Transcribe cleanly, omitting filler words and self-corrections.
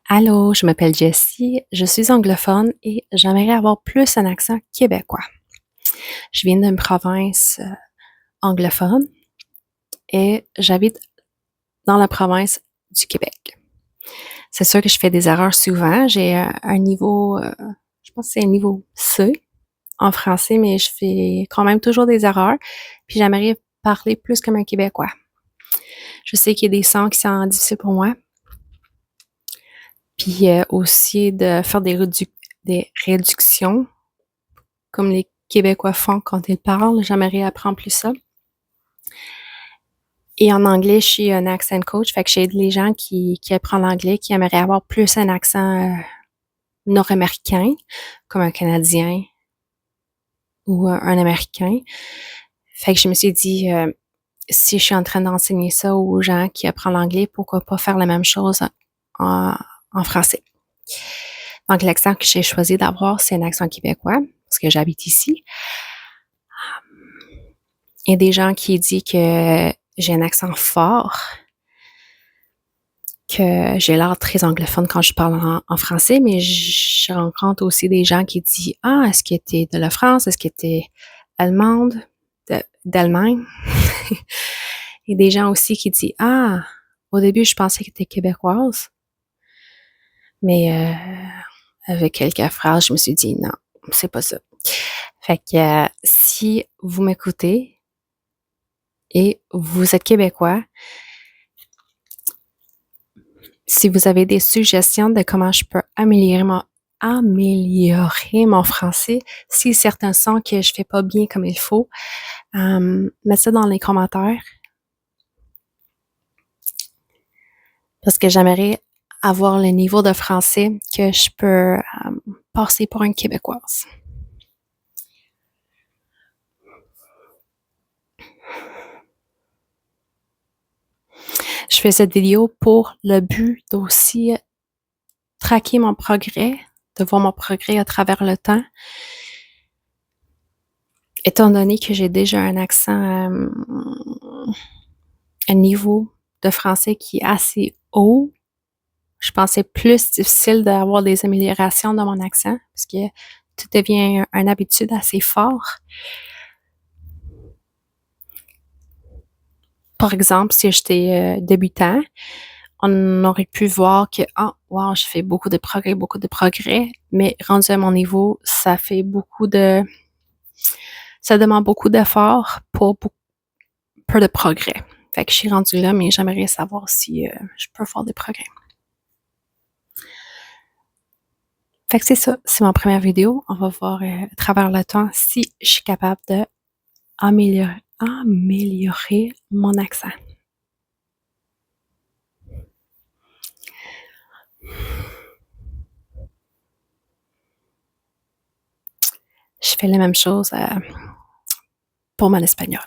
Allô, je m'appelle Jessie, je suis anglophone et j'aimerais avoir plus un accent québécois. Je viens d'une province anglophone et j'habite dans la province du Québec. C'est sûr que je fais des erreurs souvent. J'ai un niveau, je pense que c'est un niveau C en français, mais je fais quand même toujours des erreurs. Puis j'aimerais parler plus comme un Québécois. Je sais qu'il y a des sons qui sont difficiles pour moi. Puis aussi de faire des réductions comme les Québécois font quand ils parlent. J'aimerais apprendre plus ça. Et en anglais, je suis un accent coach, fait que j'aide les gens qui apprennent l'anglais, qui aimeraient avoir plus un accent nord-américain, comme un Canadien ou un Américain. Fait que je me suis dit, si je suis en train d'enseigner ça aux gens qui apprennent l'anglais, pourquoi pas faire la même chose en, en français. Donc, l'accent que j'ai choisi d'avoir, c'est un accent québécois, parce que j'habite ici. Il y a des gens qui disent que j'ai un accent fort, que j'ai l'air très anglophone quand je parle en français, mais je rencontre aussi des gens qui disent ah, est-ce que tu es de la France? Est-ce que tu es allemande? D'Allemagne? Et des gens aussi qui disent ah, au début, je pensais que tu es québécoise, mais avec quelques phrases, je me suis dit non, c'est pas ça. Fait que si vous m'écoutez et vous êtes québécois, si vous avez des suggestions de comment je peux améliorer mon français, si certains sons que je fais pas bien comme il faut, mettez ça dans les commentaires. Parce que j'aimerais avoir le niveau de français que je peux passer pour une Québécoise. Je fais cette vidéo pour le but d'aussi traquer mon progrès, de voir mon progrès à travers le temps. Étant donné que j'ai déjà un accent, un niveau de français qui est assez haut, je pensais plus difficile d'avoir des améliorations dans mon accent parce que tout devient une habitude assez fort. Par exemple, si j'étais débutant, on aurait pu voir que, oh, wow, je fais beaucoup de progrès, mais rendu à mon niveau, ça demande beaucoup d'efforts pour peu de progrès. Fait que je suis rendue là, mais j'aimerais savoir si je peux faire des progrès. Fait que c'est ça, c'est ma première vidéo. On va voir à travers le temps si je suis capable de améliorer mon accent. Je fais la même chose pour mon espagnol.